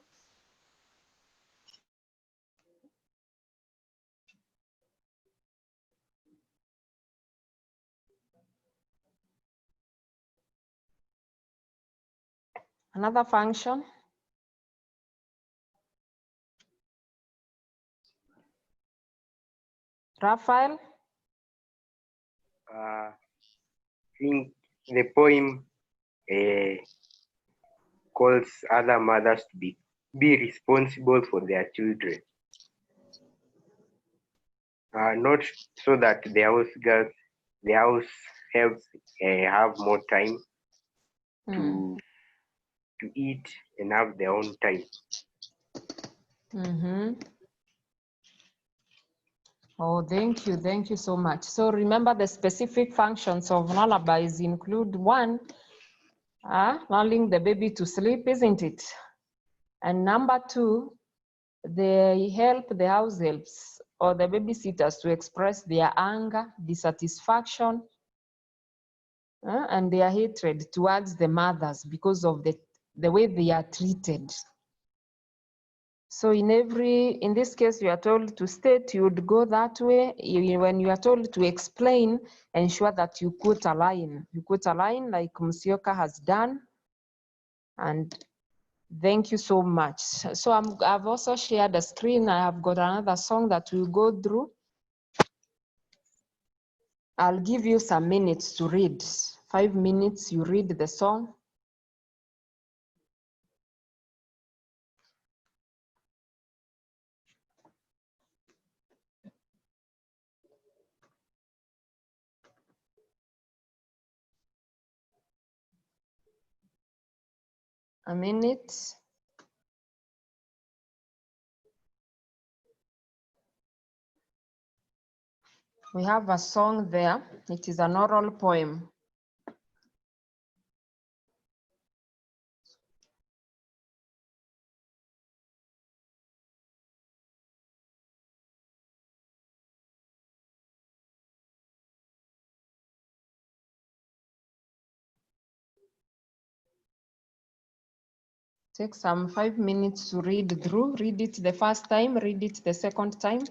[SPEAKER 1] Another function? Raphael?
[SPEAKER 5] I think the poem calls other mothers to be responsible for their children. Not so that the house helps have more time to eat and have their own time.
[SPEAKER 1] Oh, thank you so much. So remember the specific functions of lullabies include one, lulling the baby to sleep, isn't it? And number two, they help the house helps or the babysitters to express their anger, dissatisfaction, and their hatred towards the mothers because of the way they are treated. So in this case, you are told to state, you would go that way. When you are told to explain, ensure that you quote a line. You quote a line like Musioka has done. And thank you so much. So I've also shared a screen. I have got another song that we'll go through. I'll give you some minutes to read. 5 minutes, you read the song. a minute. We have a song there. It is an oral poem. Take some 5 minutes to read through. Read it the first time, read it the second time.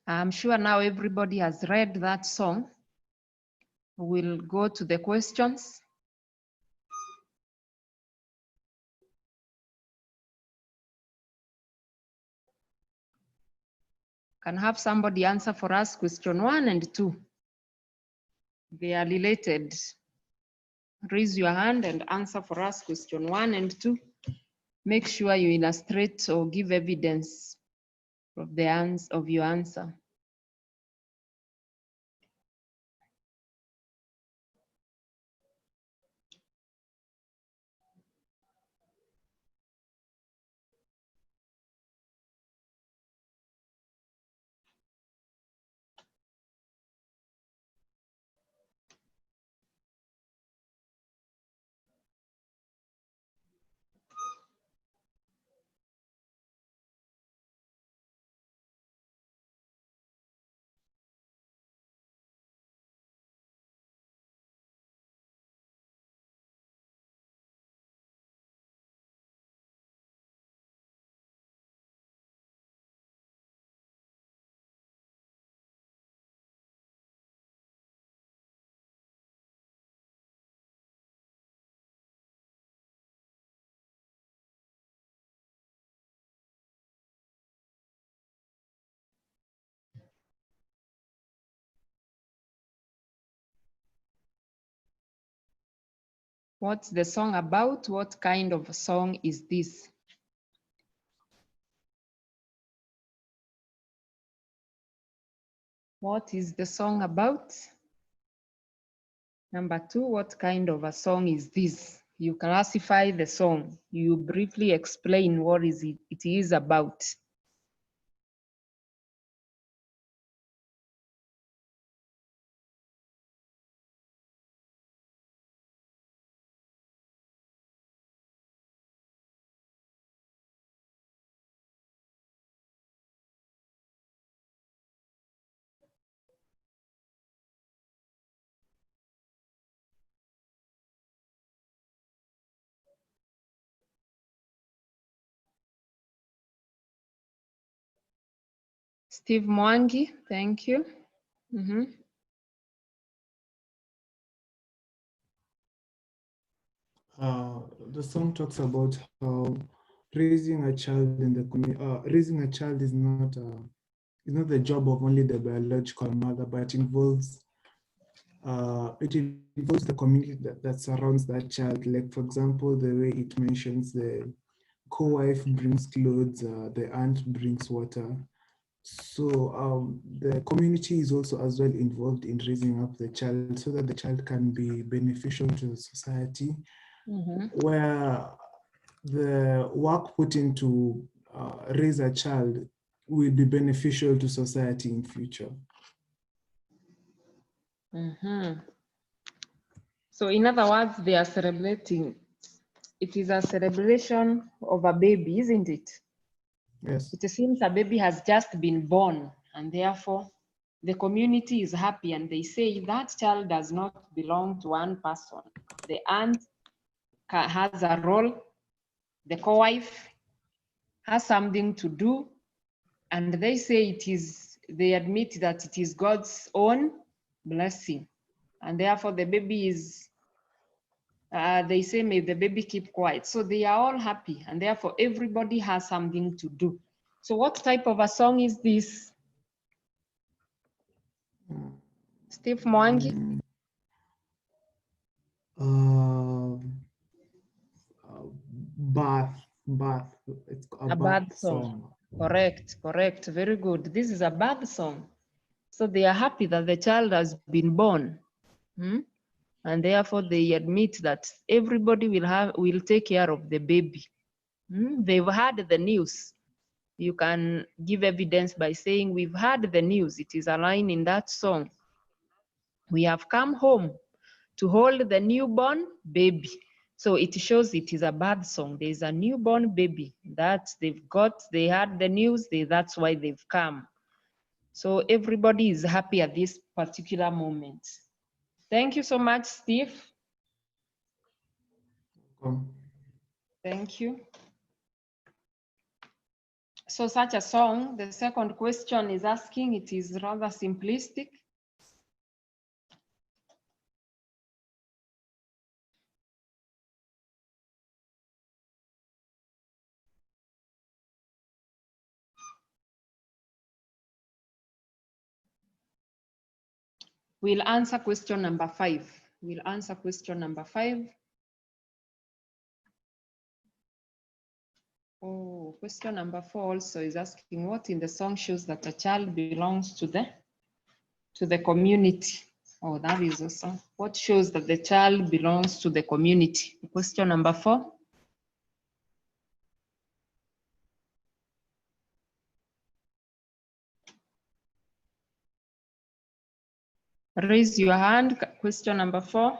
[SPEAKER 1] I'm sure now everybody has read that song. We'll go to the questions. Can have somebody answer for us question 1 and 2. They are related. Raise your hand and answer for us question 1 and 2. Make sure you illustrate or give evidence of your answer. What's the song about? What kind of song is this? What is the song about? Number 2, what kind of a song is this? You classify the song. You briefly explain what it is about. Steve Mwangi, thank you.
[SPEAKER 10] The song talks about how raising a child in the community, raising a child is not the job of only the biological mother, but it involves the community that surrounds that child. Like, for example, the way it mentions the co-wife brings clothes, the aunt brings water. So the community is also as well involved in raising up the child so that the child can be beneficial to the society, where the work put into raise a child will be beneficial to society in future.
[SPEAKER 1] So in other words, they are celebrating. It is a celebration of a baby, isn't it?
[SPEAKER 10] Yes.
[SPEAKER 1] It seems a baby has just been born, and therefore the community is happy, and they say that child does not belong to one person. The aunt has a role, the co-wife has something to do, and they say they admit that it is God's own blessing, and therefore the baby is, they say, may the baby keep quiet. So they are all happy, and therefore everybody has something to do. So what type of a song is this? Steve Mwangi?
[SPEAKER 10] Bath. It's
[SPEAKER 1] A bath song. Correct, very good. This is a bath song. So they are happy that the child has been born. And therefore they admit that everybody will take care of the baby. They've heard the news. You can give evidence by saying, we've heard the news. It is a line in that song. We have come home to hold the newborn baby. So it shows it is a bad song. There's a newborn baby that they had the news, that's why they've come. So everybody is happy at this particular moment. Thank you so much, Steve. Thank you. So such a song, the second question is asking, it is rather simplistic. We'll answer question number 5. We'll answer question number 5. Oh, question number 4 also is asking, what in the song shows that a child belongs to the community? Oh, that is awesome. What shows that the child belongs to the community? Question number 4. Raise your hand. Question number 4.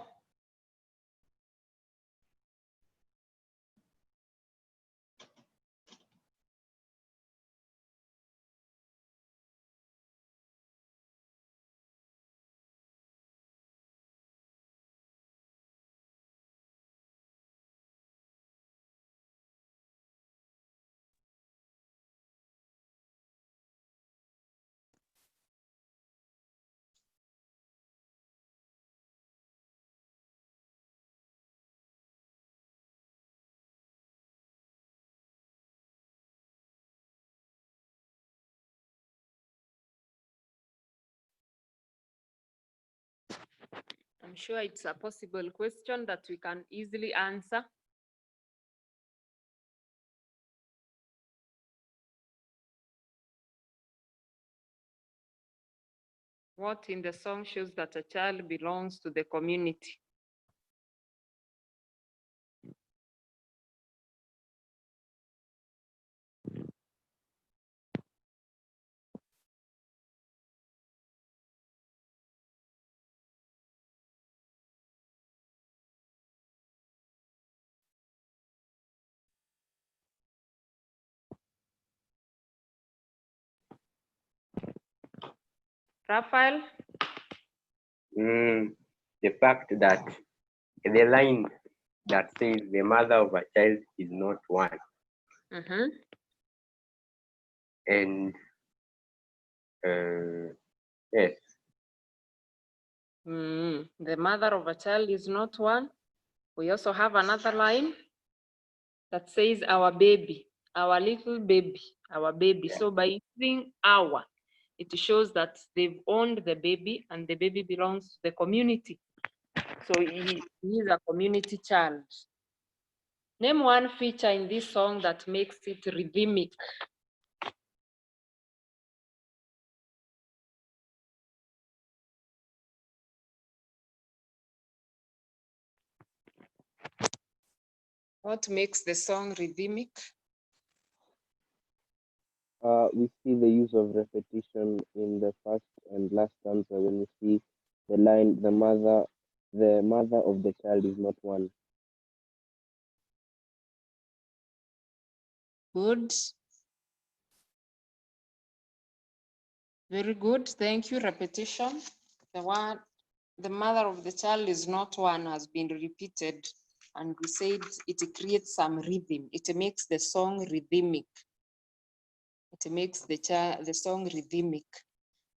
[SPEAKER 1] I'm sure it's a possible question that we can easily answer. What in the song shows that a child belongs to the community? Raphael?
[SPEAKER 5] The fact that the line that says the mother of a child is not one. And Yes.
[SPEAKER 2] The mother of a child is not one. We also have another line that says our baby, our little baby, our baby. So by using our, it shows that they've owned the baby and the baby belongs to the community. So he is a community child. Name one feature in this song that makes it rhythmic. What makes the song rhythmic?
[SPEAKER 5] We see the use of repetition in the first and last stanza when we see the line, the mother of the child is not one.
[SPEAKER 2] Good. Very good. Thank you. Repetition. The mother of the child is not one has been repeated, and we said it creates some rhythm. It makes the song rhythmic. It makes the song rhythmic.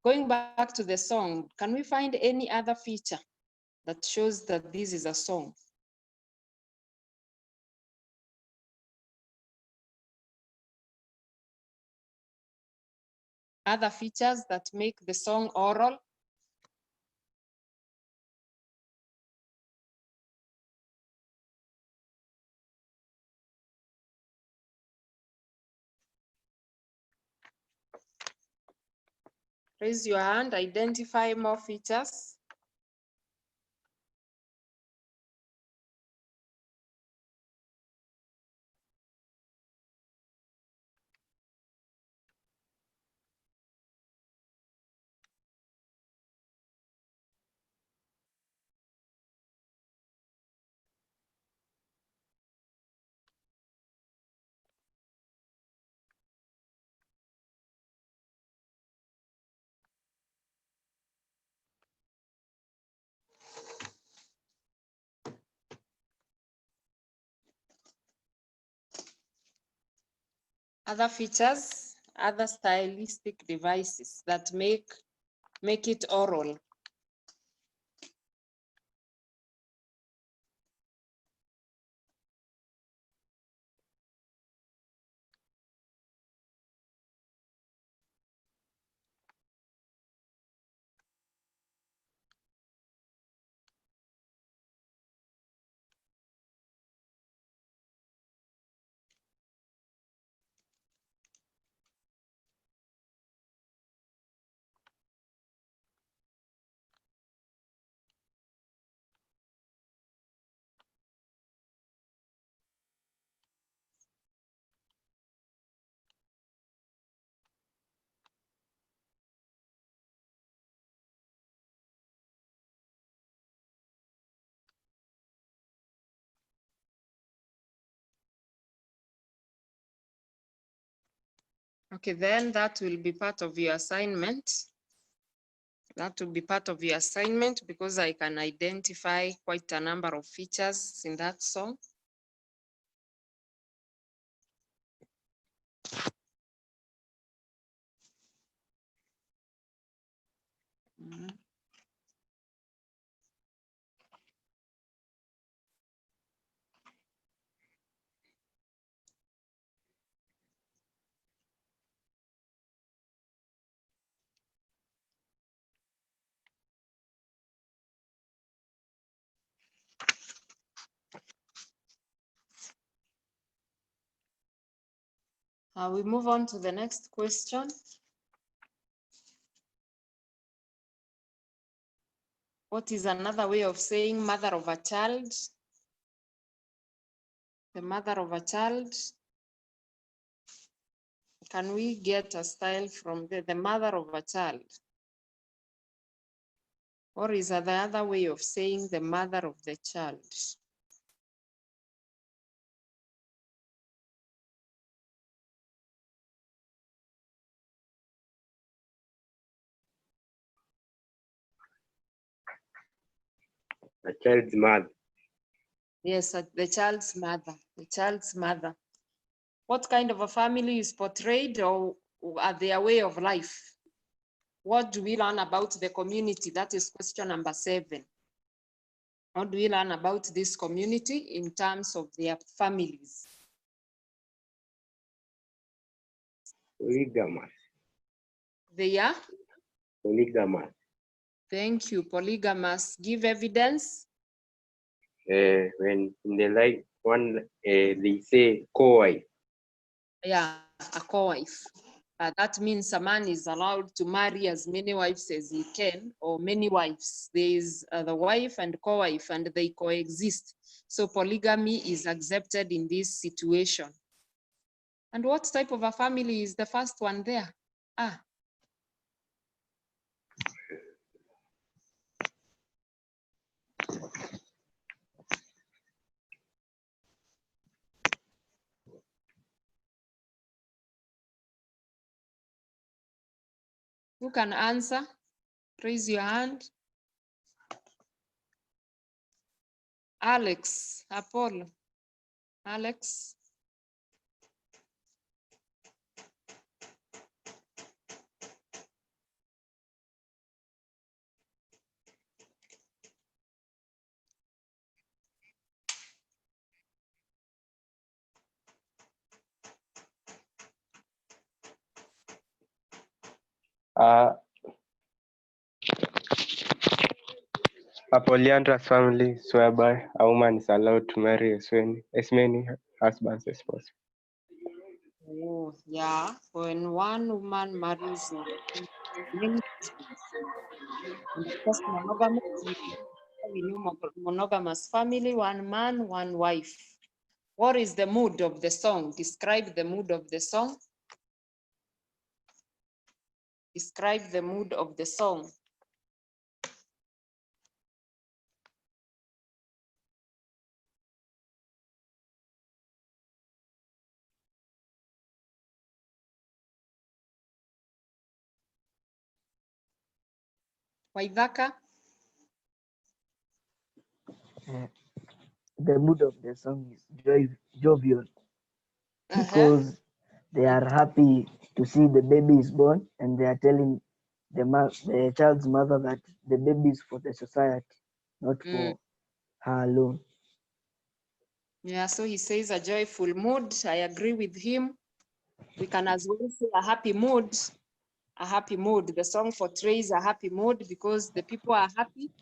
[SPEAKER 2] Going back to the song, can we find any other feature that shows that this is a song? Other features that make the song oral? Raise your hand, identify more features. Other features, other stylistic devices that make it oral. Okay, then that will be part of your assignment. That will be part of your assignment because I can identify quite a number of features in that song. We move on to the next question. What is another way of saying mother of a child? The mother of a child. Can we get a style from the mother of a child? Or is there the other way of saying the mother of the child?
[SPEAKER 5] A child's mother.
[SPEAKER 2] Yes, the child's mother, the child's mother. What kind of a family is portrayed, or are their way of life?
[SPEAKER 1] what do we learn about the community? That is question number 7. What do we learn about this community in terms of their families?
[SPEAKER 5] Polygamous.
[SPEAKER 1] They are?
[SPEAKER 5] Polygamous.
[SPEAKER 1] Thank you. Polygamous. Give evidence.
[SPEAKER 5] When in the line one, they say co-wife.
[SPEAKER 1] Yeah, a co-wife. That means a man is allowed to marry as many wives as he can, or many wives. There is the wife and co-wife, and they coexist. So polygamy is accepted in this situation. And what type of a family is the first one there? Ah. Who can answer? Raise your hand. Alex, Apollo. Alex.
[SPEAKER 11] A polyandrous family is whereby a woman is allowed to marry as many husbands as possible.
[SPEAKER 1] Oh, yeah. When one woman marries many husbands. And of course, monogamous family, one man, one wife. What is the mood of the song? Describe the mood of the song. Describe the mood of the song. Waithaka?
[SPEAKER 12] The mood of the song is jovial because they are happy to see the baby is born, and they are telling the child's mother that the baby is for the society, not for her alone.
[SPEAKER 1] Yeah, so he says a joyful mood. I agree with him. We can as well say a happy mood. A happy mood. The song portrays a happy mood because the people are happy,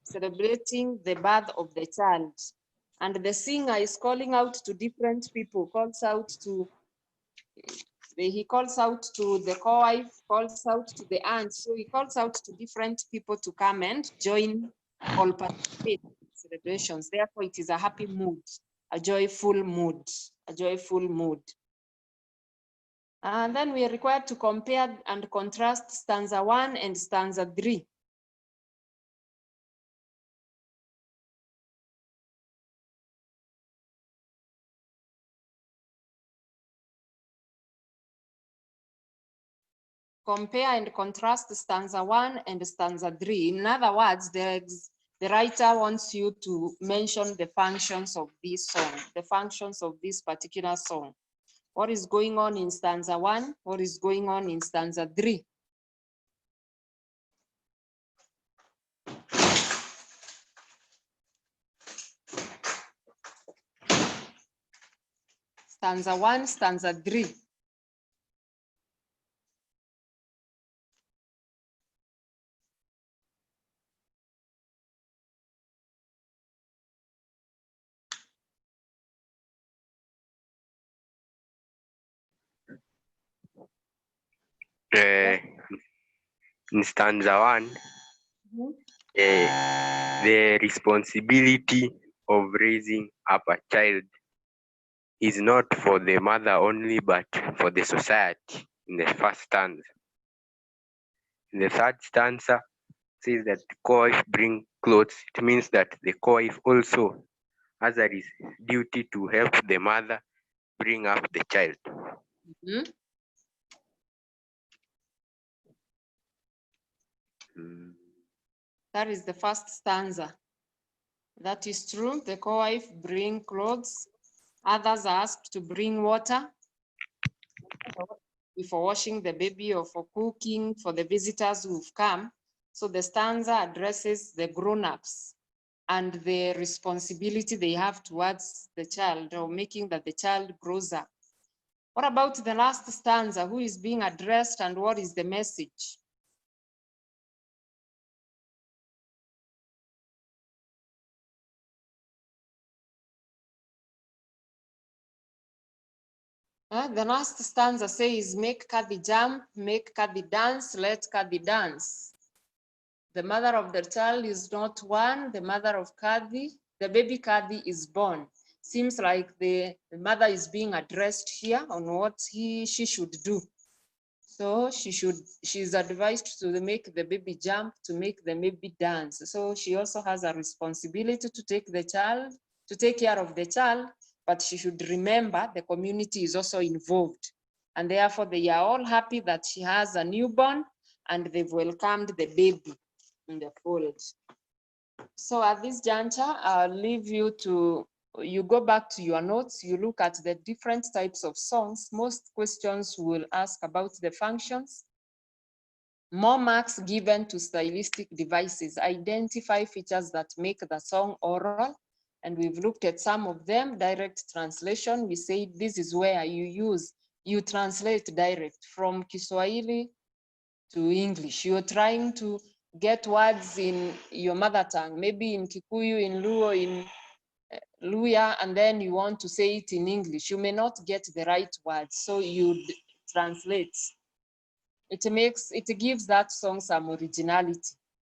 [SPEAKER 1] celebrating the birth of the child. And the singer is calling out to different people, he calls out to the co-wife, calls out to the aunt. So he calls out to different people to come and join or participate in celebrations. Therefore, it is a happy mood, a joyful mood, a joyful mood. And then we are required to compare and contrast stanza 1 and stanza 3. Compare and contrast stanza 1 and stanza 3. In other words, the writer wants you to mention the functions of this song, the functions of this particular song. What is going on in stanza 1? What is going on in stanza 3? Stanza 1, stanza 3.
[SPEAKER 11] In stanza 1, the responsibility of raising up a child is not for the mother only, but for the society in the first stanza. In the third stanza, says that the co-wife bring clothes. It means that the co-wife also has a duty to help the mother bring up the child.
[SPEAKER 1] That is the first stanza. That is true. The co-wife bring clothes. Others are asked to bring water. for washing the baby or for cooking for the visitors who've come. So the stanza addresses the grown-ups and the responsibility they have towards the child, or making that the child grows up. What about the last stanza? Who is being addressed and what is the message? The last stanza says, make Kadhi jump, make Kadhi dance, let Kadhi dance. The mother of the child is not one, the mother of Kadhi, the baby Kadhi is born. Seems like the mother is being addressed here on what she should do. So she's advised to make the baby jump, to make the baby dance. So she also has a responsibility to take care of the child, but she should remember the community is also involved. And therefore they are all happy that she has a newborn and they've welcomed the baby in the fold. So at this juncture, I'll leave you go back to your notes, you look at the different types of songs. Most questions will ask about the functions. More marks given to stylistic devices. Identify features that make the song oral. And we've looked at some of them. Direct translation, we say this is where you translate direct from Kiswahili to English. You're trying to get words in your mother tongue, maybe in Kikuyu, in Luo, in Luya, and then you want to say it in English. You may not get the right words, so you translate. It gives that song some originality.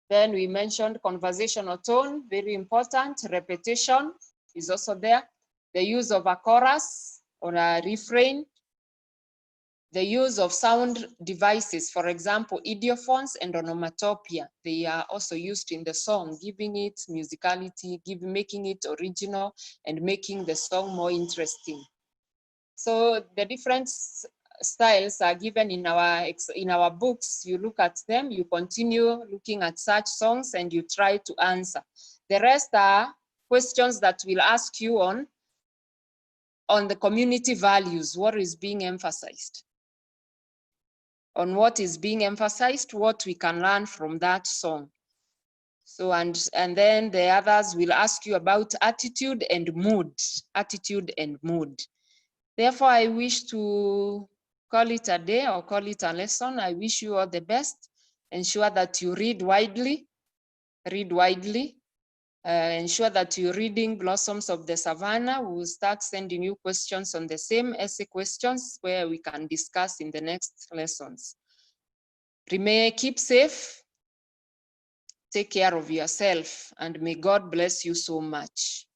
[SPEAKER 1] Then we mentioned conversational tone, very important. Repetition is also there. The use of a chorus or a refrain. The use of sound devices, for example, idiophones and onomatopoeia, they are also used in the song, giving it musicality, making it original, and making the song more interesting. So the different styles are given in our books. You look at them, you continue looking at such songs, and you try to answer. The rest are questions that will ask you on the community values, what is being emphasized. On what is being emphasized, what we can learn from that song. So, and then the others will ask you about attitude and mood, Therefore, I wish to call it a day or call it a lesson. I wish you all the best. Ensure that you read widely. Ensure that you're reading Blossoms of the Savannah. We will start sending you questions on the same essay questions where we can discuss in the next lessons. Keep safe, take care of yourself, and may God bless you so much.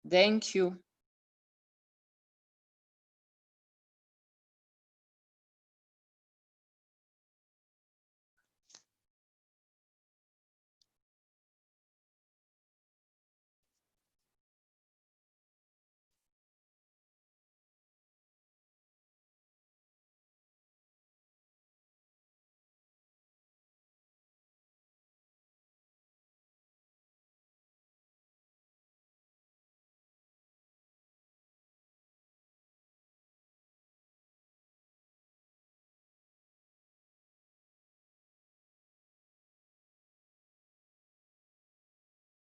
[SPEAKER 1] Thank you.